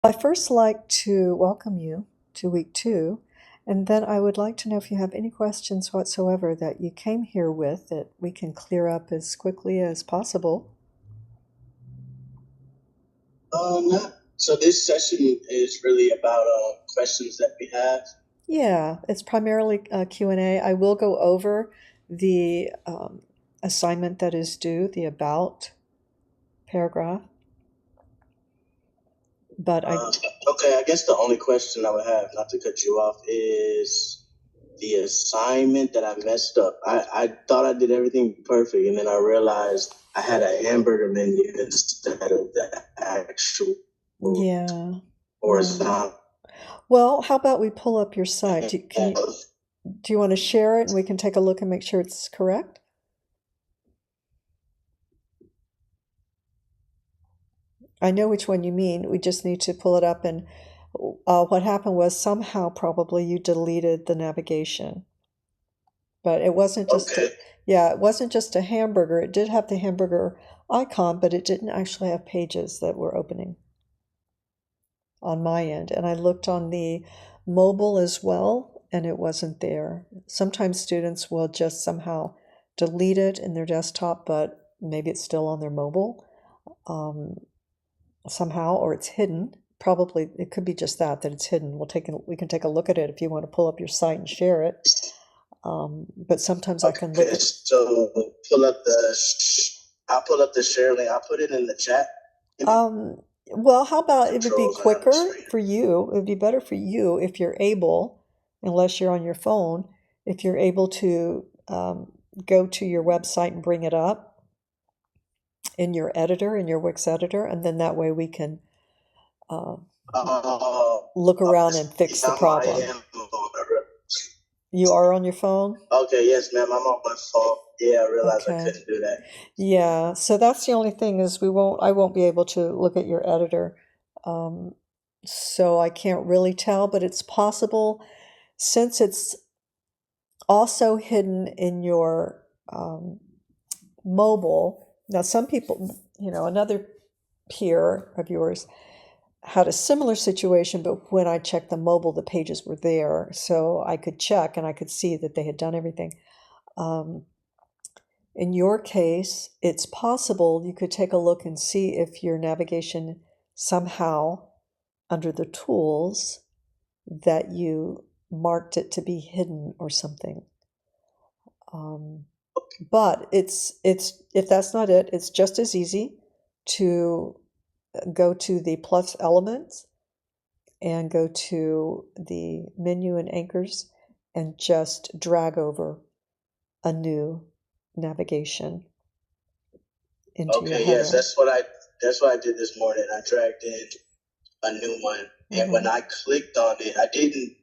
I first like to welcome you to week two, and then I would like to know if you have any questions whatsoever that you came here with that we can clear up as quickly as possible. No. So this session is really about questions that we have. Yeah, it's primarily Q&A. I will go over the assignment that is due, the about paragraph, but I Uh, okay, I guess the only question I would have, not to cut you off, is the assignment that I messed up. I thought I did everything perfect, and then I realized I had a hamburger menu instead of the actual yeah, yeah. horizontal. Well, how about we pull up your site? Do you want to share it and we can take a look and make sure it's correct? I know which one you mean. We just need to pull it up. And what happened was somehow probably you deleted the navigation. But it wasn't just Okay. yeah, it wasn't just a hamburger. It did have the hamburger icon, but it didn't actually have pages that were opening on my end. And I looked on the mobile as well, and it wasn't there. Sometimes students will just somehow delete it in their desktop, but maybe it's still on their mobile. Somehow, or it's hidden. Probably it could be just that it's hidden. We can take a look at it if you want to pull up your site and share it. But sometimes I can look Okay. at. So pull up the. I'll pull up the share link. I'll put it in the chat. Um, well, how about it would be Controls are on the quicker screen. for you? It would be better for you if you're able, unless you're on your phone, if you're able to go to your website and bring it up in your editor, in your Wix editor, and then that way we can uh, Uh, look around and fix the yeah, problem. I am. You are on your phone? Okay, yes, ma'am. I'm on my phone. Yeah, I realized I Okay. couldn't do that. Yeah, so that's the only thing is I won't be able to look at your editor. Um, so I can't really tell, but it's possible since it's also hidden in your mobile. Now, some people, another peer of yours had a similar situation, but when I checked the mobile, the pages were there. So I could check and I could see that they had done everything. Um, In your case, it's possible you could take a look and see if your navigation somehow under the tools that you marked it to be hidden or something. Um, but it's if that's not it, it's just as easy to go to the plus elements and go to the menu and anchors and just drag over a new navigation into your Okay, yes, header. that's what I did this morning. I dragged in a new one, and when Hmm. I clicked on it, I didn't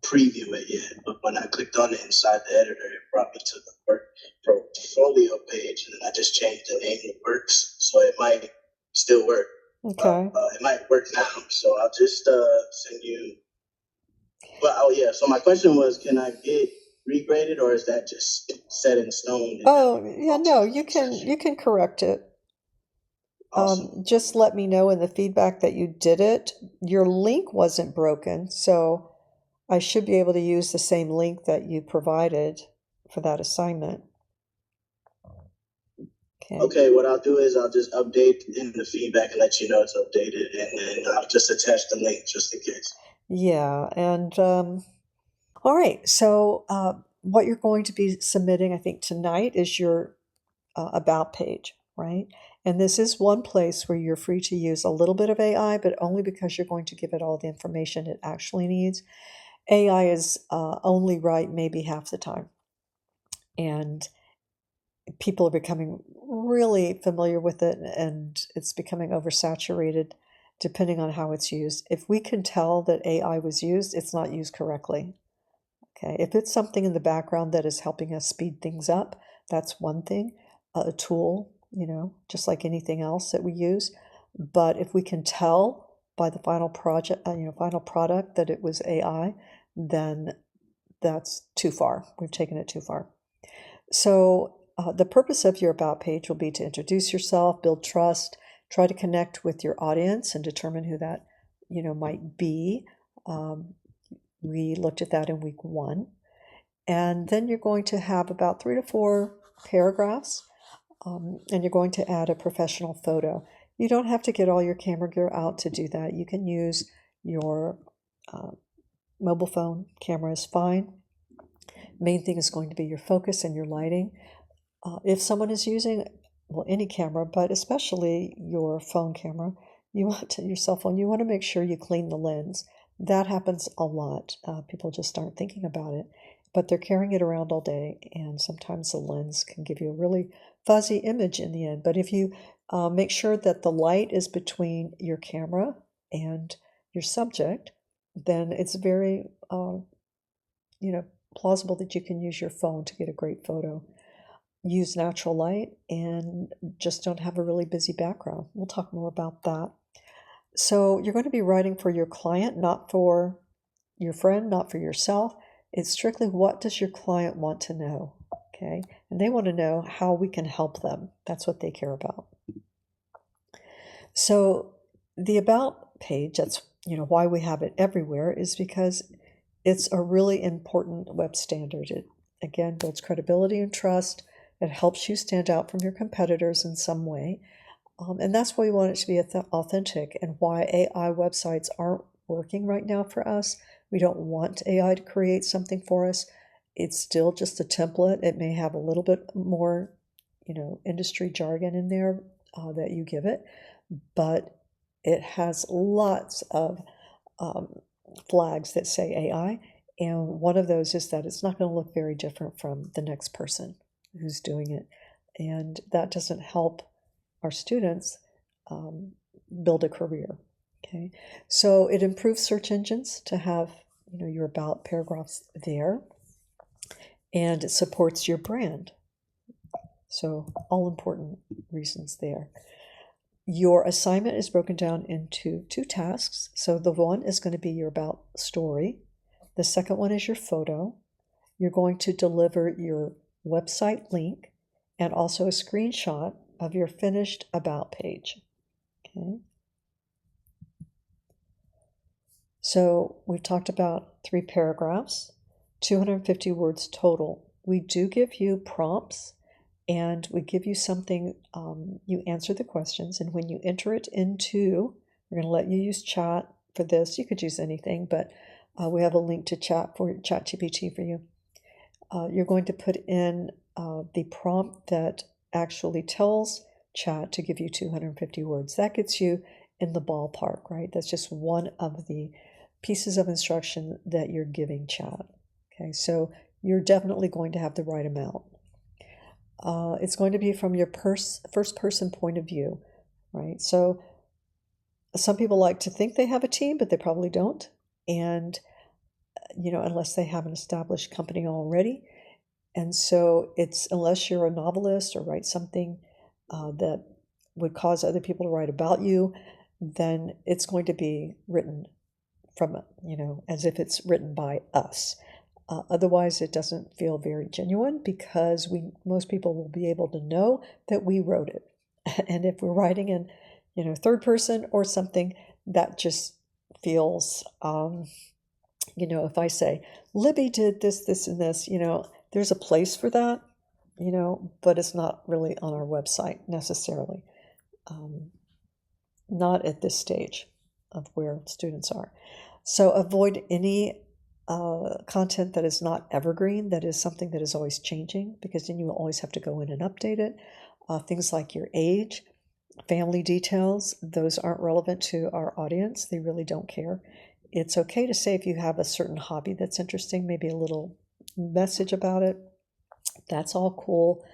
preview it yet, but when I clicked on it inside the editor, it brought me to the work portfolio page, and then I just changed the name to Works, so it might still work. Okay. It might work now, so I'll just send you. But oh yeah, so my question was, can I get regraded, or is that just set in stone and Oh, never yeah, altered no, in the session? you can correct it. Awesome. Just let me know in the feedback that you did it. Your link wasn't broken, so I should be able to use the same link that you provided for that assignment. Okay. Okay, what I'll do is I'll just update in the feedback and let you know it's updated, and then I'll just attach the link just in case. Yeah, and all right. So what you're going to be submitting, I think tonight, is your about page, right? And this is one place where you're free to use a little bit of AI, but only because you're going to give it all the information it actually needs. AI is only right maybe half the time. And people are becoming really familiar with it and it's becoming oversaturated depending on how it's used. If we can tell that AI was used, it's not used correctly. Okay, if it's something in the background that is helping us speed things up, that's one thing, a tool, just like anything else that we use. But if we can tell by the final project, final product that it was AI, then that's too far. We've taken it too far. So the purpose of your about page will be to introduce yourself, build trust, try to connect with your audience, and determine who that might be. We looked at that in week 1. And then you're going to have about 3 to 4 paragraphs, and you're going to add a professional photo. You don't have to get all your camera gear out to do that. You can use your mobile phone camera is fine. Main thing is going to be your focus and your lighting. If someone is using, well, any camera, but especially your phone camera, your cell phone, you want to make sure you clean the lens. That happens a lot. People just aren't thinking about it, but they're carrying it around all day, and sometimes the lens can give you a really fuzzy image in the end. But if you make sure that the light is between your camera and your subject, then it's very, plausible that you can use your phone to get a great photo. Use natural light and just don't have a really busy background. We'll talk more about that. So you're going to be writing for your client, not for your friend, not for yourself. It's strictly what does your client want to know, okay? And they want to know how we can help them. That's what they care about. So the About page, that's why we have it everywhere, is because it's a really important web standard. It, again, builds credibility and trust. It helps you stand out from your competitors in some way. And that's why we want it to be authentic, and why AI websites aren't working right now for us. We don't want AI to create something for us. It's still just a template. It may have a little bit more, industry jargon in there that you give it, but it has lots of flags that say AI. And one of those is that it's not going to look very different from the next person who's doing it. And that doesn't help our students build a career. Okay, so it improves search engines to have your about paragraphs there, and it supports your brand. So all important reasons there. Your assignment is broken down into 2 tasks. So the one is going to be your about story. The second one is your photo. You're going to deliver your website link and also a screenshot of your finished about page. Okay. So we've talked about 3 paragraphs, 250 words total. We do give you prompts, and we give you something, you answer the questions, and when you enter it into, we're going to let you use chat for this. You could use anything, but we have a link to ChatGPT for you. You're going to put in the prompt that actually tells Chat to give you 250 words. That gets you in the ballpark, right? That's just one of the pieces of instruction that you're giving Chat. Okay, so you're definitely going to have the right amount. It's going to be from your first person point of view, right? So some people like to think they have a team, but they probably don't. And, unless they have an established company already. And so it's, unless you're a novelist or write something that would cause other people to write about you, then it's going to be written from, as if it's written by us. Otherwise, it doesn't feel very genuine, because most people will be able to know that we wrote it. And if we're writing in, third person or something, that just feels, if I say, Libby did this, this, and this, there's a place for that, but it's not really on our website necessarily. Not at this stage of where students are. So avoid any content that is not evergreen, that is something that is always changing, because then you will always have to go in and update it. Things like your age, family details, those aren't relevant to our audience. They really don't care. It's okay to say if you have a certain hobby that's interesting, maybe a little message about it. That's all cool.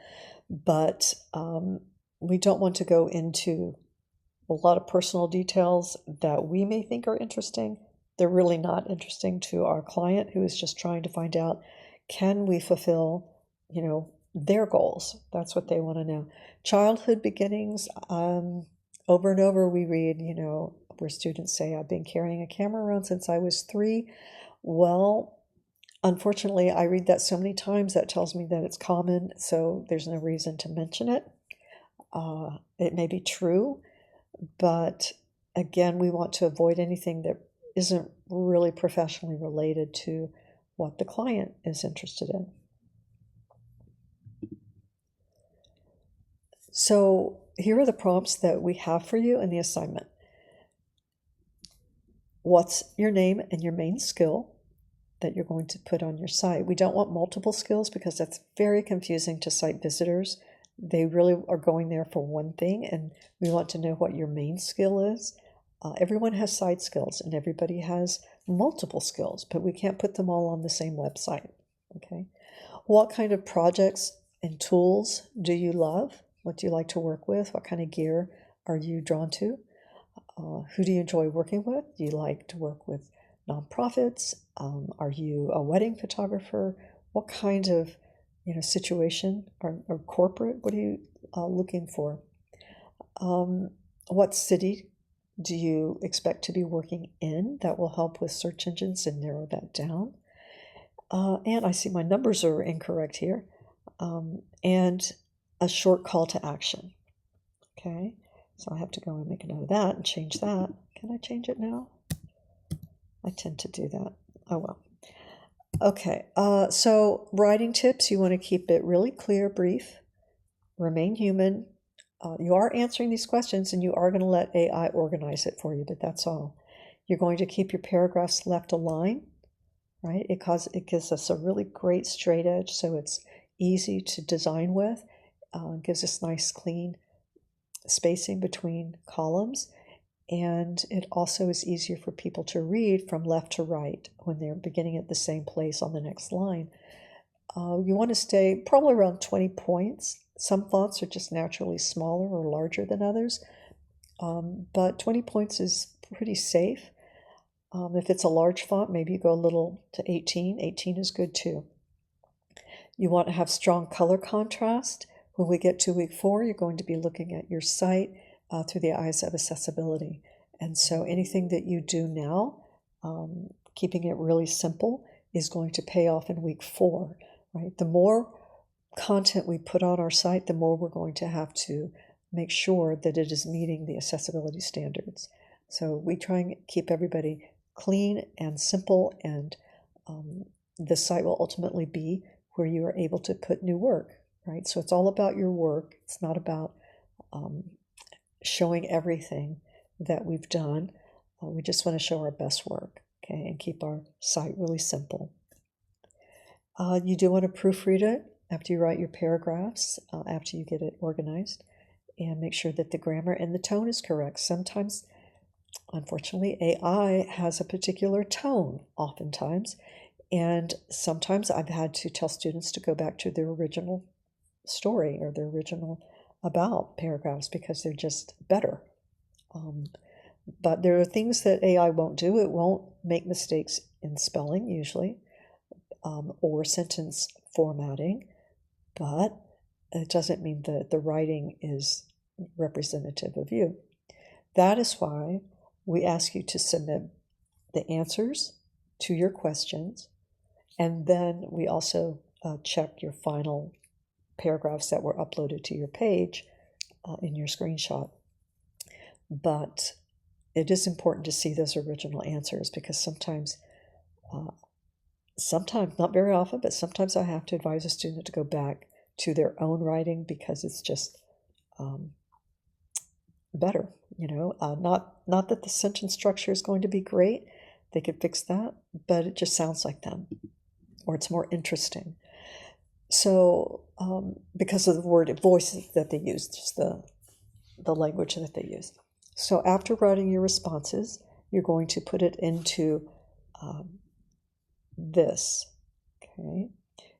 But we don't want to go into a lot of personal details that we may think are interesting. They're really not interesting to our client, who is just trying to find out, can we fulfill, their goals? That's what they want to know. Childhood beginnings, over and over we read, where students say, I've been carrying a camera around since I was 3. Well, unfortunately, I read that so many times, that tells me that it's common, so there's no reason to mention it. It may be true, but again, we want to avoid anything that isn't really professionally related to what the client is interested in. So here are the prompts that we have for you in the assignment. What's your name and your main skill that you're going to put on your site? We don't want multiple skills because that's very confusing to site visitors. They really are going there for one thing, and we want to know what your main skill is. Everyone has side skills and everybody has multiple skills, but we can't put them all on the same website. Okay. What kind of projects and tools do you love? What do you like to work with? What kind of gear are you drawn to? Who do you enjoy working with? Do you like to work with nonprofits? Are you a wedding photographer? What kind of situation or corporate? What are you looking for? What city do you expect to be working in? That will help with search engines and narrow that down. And I see my numbers are incorrect here. And a short call to action. Okay, so I have to go and make a note of that and change that. Can I change it now? I tend to do that. Oh well. Okay, so writing tips, you want to keep it really clear, brief, remain human. You are answering these questions and you are going to let AI organize it for you, but that's all. You're going to keep your paragraphs left aligned, right? It gives us a really great straight edge, so it's easy to design with. Gives us nice, clean spacing between columns. And it also is easier for people to read from left to right when they're beginning at the same place on the next line. You want to stay probably around 20 points. Some fonts are just naturally smaller or larger than others, but 20 points is pretty safe. If it's a large font, maybe you go a little to 18. 18 is good too. You want to have strong color contrast. When we get to week 4, you're going to be looking at your site through the eyes of accessibility. And so anything that you do now, keeping it really simple, is going to pay off in week 4, right? The more content we put on our site, the more we're going to have to make sure that it is meeting the accessibility standards. So we try and keep everybody clean and simple, and the site will ultimately be where you are able to put new work, right? So it's all about your work. It's not about showing everything that we've done. We just want to show our best work, okay, and keep our site really simple. You do want to proofread it after you write your paragraphs, after you get it organized, and make sure that the grammar and the tone is correct. Sometimes, unfortunately, AI has a particular tone oftentimes, and sometimes I've had to tell students to go back to their original story or their original about paragraphs because they're just better. But there are things that AI won't do. It won't make mistakes in spelling usually, or sentence formatting, but it doesn't mean that the writing is representative of you. That is why we ask you to submit the answers to your questions, and then we also check your final paragraphs that were uploaded to your page in your screenshot. But it is important to see those original answers because sometimes, not very often, but sometimes I have to advise a student to go back to their own writing because it's just better, not that the sentence structure is going to be great. They could fix that, but it just sounds like them, or it's more interesting. So because of the word voices that they use, just the language that they use. So after writing your responses, you're going to put it into this, okay?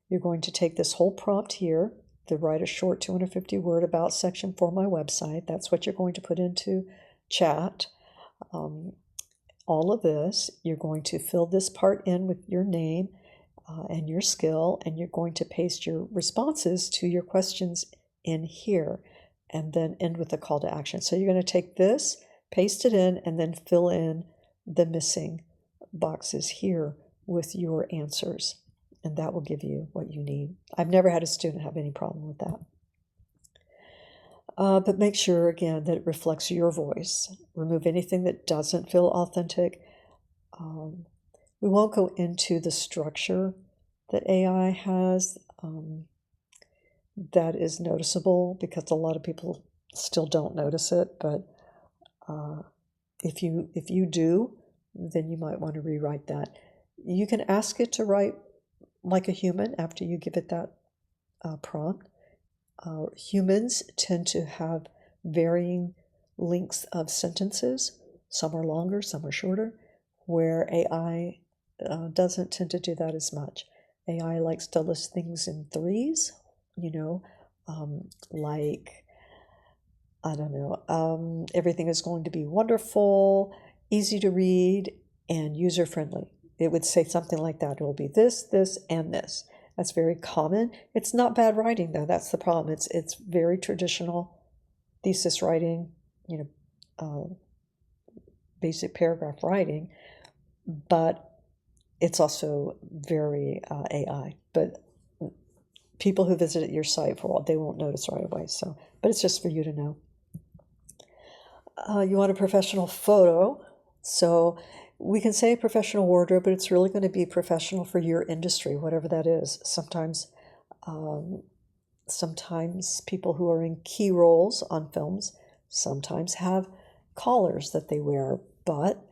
You're going to take this whole prompt here, to write a short 250-word about section for my website. That's what you're going to put into chat. All of this, you're going to fill this part in with your name and your skill, and you're going to paste your responses to your questions in here, and then end with a call to action. So you're going to take this, paste it in, and then fill in the missing boxes here with your answers, and that will give you what you need. I've never had a student have any problem with that. But make sure, again, that it reflects your voice. Remove anything that doesn't feel authentic. Um, we won't go into the structure that AI has. That is noticeable because a lot of people still don't notice it. But if you do, then you might want to rewrite that. You can ask it to write like a human after you give it that prompt. Humans tend to have varying lengths of sentences. Some are longer, some are shorter, where AI doesn't tend to do that as much. AI likes to list things in threes, you know, like, I don't know, everything is going to be wonderful, easy to read, and user friendly. It would say something like that. It will be this, this, and this. That's very common. It's not bad writing though. That's the problem. It's very traditional thesis writing, you know, basic paragraph writing, but it's also very AI. But people who visit your site they won't notice right away. So, but it's just for you to know. You want a professional photo, so we can say professional wardrobe, but it's really going to be professional for your industry, whatever that is. Sometimes people who are in key roles on films sometimes have collars that they wear, but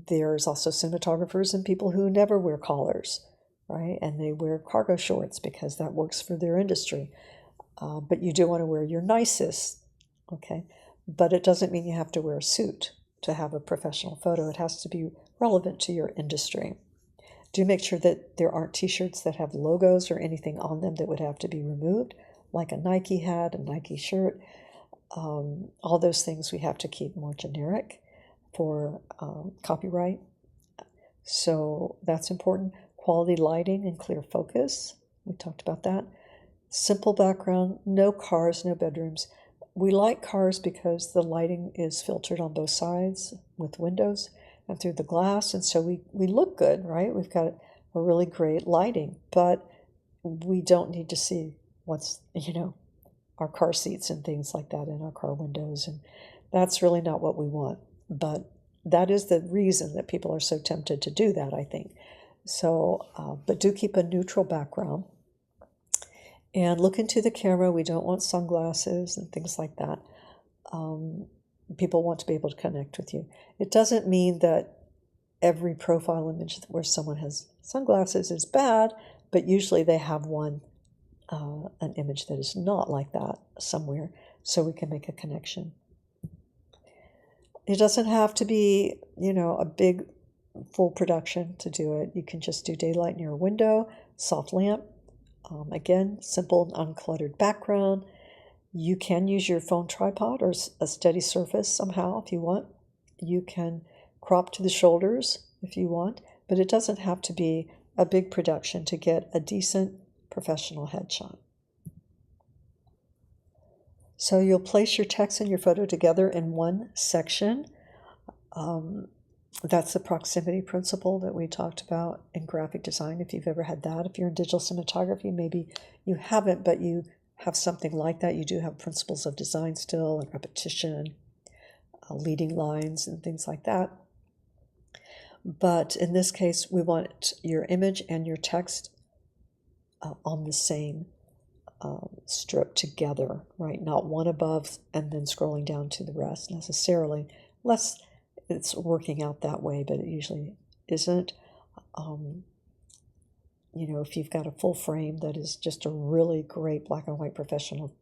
there's also cinematographers and people who never wear collars, right? And they wear cargo shorts because that works for their industry. But you do want to wear your nicest, okay? But it doesn't mean you have to wear a suit to have a professional photo. It has to be relevant to your industry. Do make sure that there aren't t-shirts that have logos or anything on them that would have to be removed, like a Nike hat, a Nike shirt. All those things we have to keep more generic for copyright. So that's important. Quality lighting and clear focus. We talked about that. Simple background, no cars, no bedrooms. We like cars because the lighting is filtered on both sides with windows and through the glass, and so we look good, right? We've got a really great lighting, but we don't need to see what's, our car seats and things like that in our car windows, and that's really not what we want. But that is the reason that people are so tempted to do that, I think. So, but do keep a neutral background. And look into the camera. We don't want sunglasses and things like that. People want to be able to connect with you. It doesn't mean that every profile image where someone has sunglasses is bad, but usually they have an image that is not like that somewhere, so we can make a connection. It doesn't have to be, a big full production to do it. You can just do daylight near a window, soft lamp. Again, simple, uncluttered background. You can use your phone tripod or a steady surface somehow if you want. You can crop to the shoulders if you want, but it doesn't have to be a big production to get a decent professional headshot. So you'll place your text and your photo together in one section. That's the proximity principle that we talked about in graphic design, if you've ever had that. If you're in digital cinematography, maybe you haven't, but you have something like that. You do have principles of design still, and repetition, leading lines, and things like that. But in this case, we want your image and your text on the same strip together, right? Not one above and then scrolling down to the rest necessarily, unless it's working out that way, but it usually isn't. If you've got a full frame that is just a really great black and white professional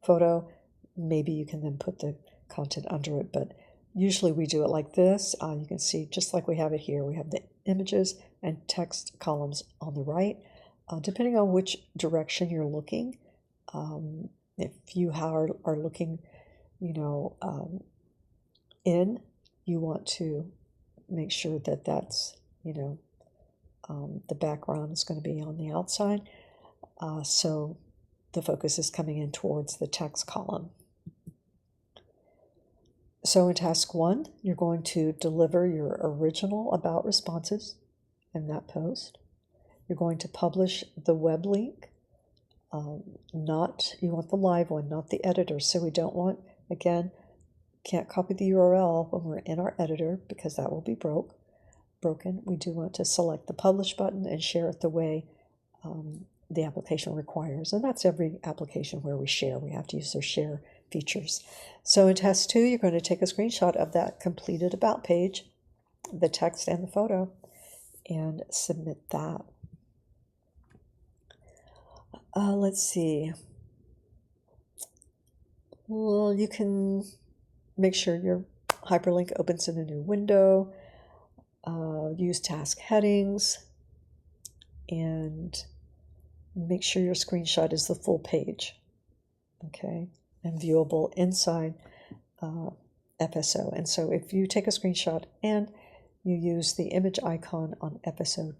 photo, maybe you can then put the content under it. But usually we do it like this. You can see just like we have it here. We have the images and text columns on the right. Depending on which direction you're looking, if you are looking, in, you want to make sure that that's, the background is going to be on the outside. So the focus is coming in towards the text column. So in task 1, you're going to deliver your original about responses in that post. You're going to publish the web link you want the live one, not the editor. So we don't want, again, can't copy the URL when we're in our editor because that will be broken. We do want to select the publish button and share it the way the application requires. And that's every application where we share. We have to use their share features. So in test 2, you're going to take a screenshot of that completed about page, the text and the photo, and submit that. Let's see. Well, you can make sure your hyperlink opens in a new window, use task headings, and make sure your screenshot is the full page, okay, and viewable inside FSO. And so if you take a screenshot and you use the image icon on FSO,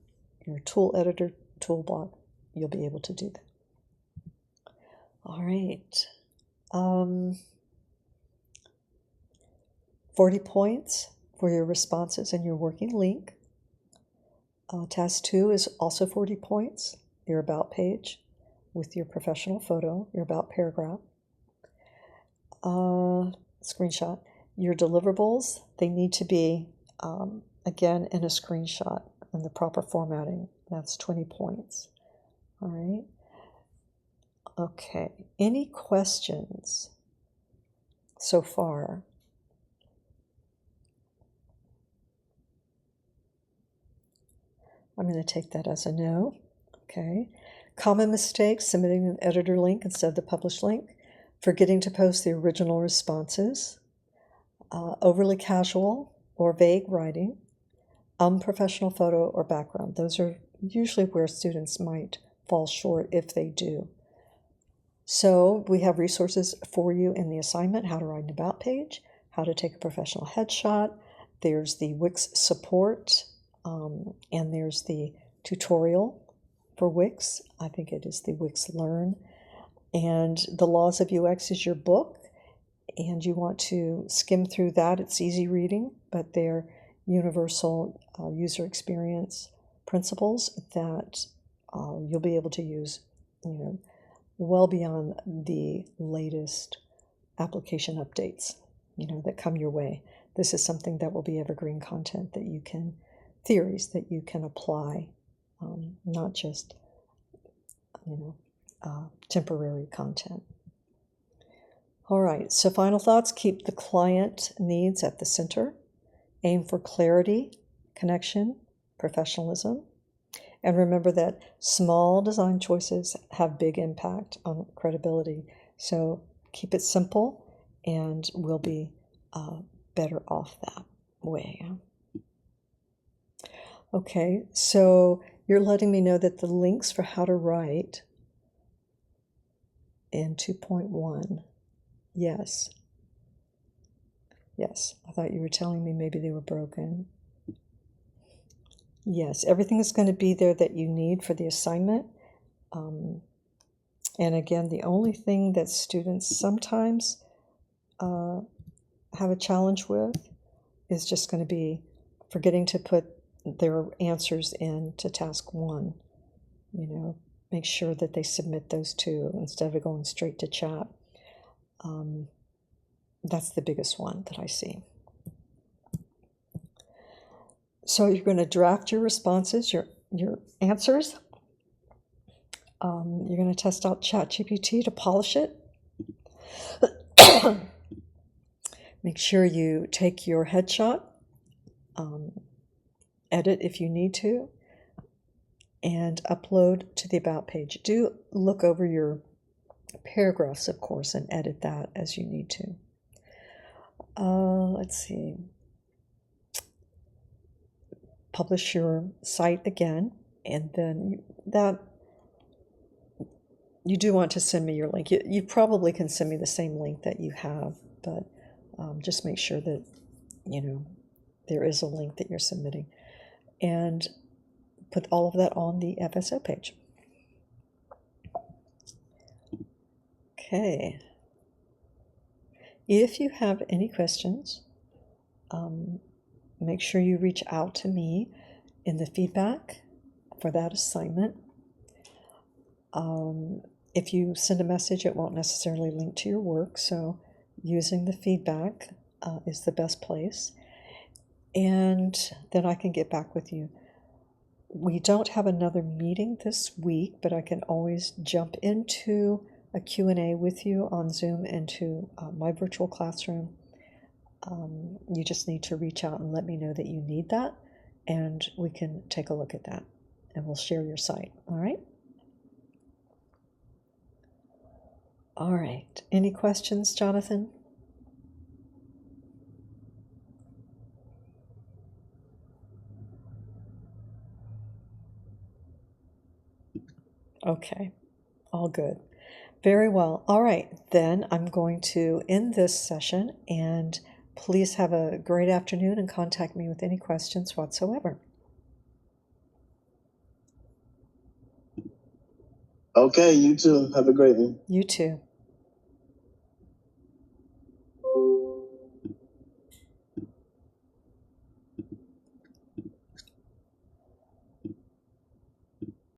your tool editor toolbar, you'll be able to do that. All right. 40 points for your responses and your working link. Task 2 is also 40 points, your about page with your professional photo, your about paragraph. Screenshot. Your deliverables, they need to be, again, in a screenshot in the proper formatting. That's 20 points. All right. Okay. Any questions so far? I'm going to take that as a no. Okay. Common mistakes: submitting an editor link instead of the published link, forgetting to post the original responses, overly casual or vague writing, unprofessional photo or background. Those are usually where students might fall short if they do. So we have resources for you in the assignment: how to write an about page, how to take a professional headshot. There's the Wix support, and there's the tutorial for Wix. I think it is the Wix Learn. And the Laws of UX is your book, and you want to skim through that. It's easy reading, but they're universal user experience principles that you'll be able to use, well beyond the latest application updates, that come your way. This is something that will be evergreen content that you can, theories that you can apply, not just, temporary content. All right, so final thoughts: keep the client needs at the center, aim for clarity, connection, professionalism, and remember that small design choices have big impact on credibility. So keep it simple, and we'll be better off that way. Okay, so you're letting me know that the links for how to write in 2.1, yes. Yes, I thought you were telling me maybe they were broken. Yes, everything is going to be there that you need for the assignment. And again, the only thing that students sometimes have a challenge with is just going to be forgetting to put their answers into task 1. Make sure that they submit those 2 instead of going straight to chat. That's the biggest one that I see. So you're going to draft your responses, your answers. You're going to test out ChatGPT to polish it. Make sure you take your headshot, edit if you need to, and upload to the About page. Do look over your paragraphs, of course, and edit that as you need to. Let's see. Publish your site again, and then you do want to send me your link. You probably can send me the same link that you have, but just make sure that there is a link that you're submitting, and put all of that on the FSO page. Okay. If you have any questions, make sure you reach out to me in the feedback for that assignment. if you send a message, it won't necessarily link to your work. So using the feedback is the best place. And then I can get back with you. We don't have another meeting this week, but I can always jump into a Q&A with you on Zoom into my virtual classroom. You just need to reach out and let me know that you need that, and we can take a look at that, and we'll share your site. All right? All right. Any questions, Jonathan? Okay. All good. Very well. All right. Then I'm going to end this session, and please have a great afternoon and contact me with any questions whatsoever. Okay, you too. Have a great one. You too.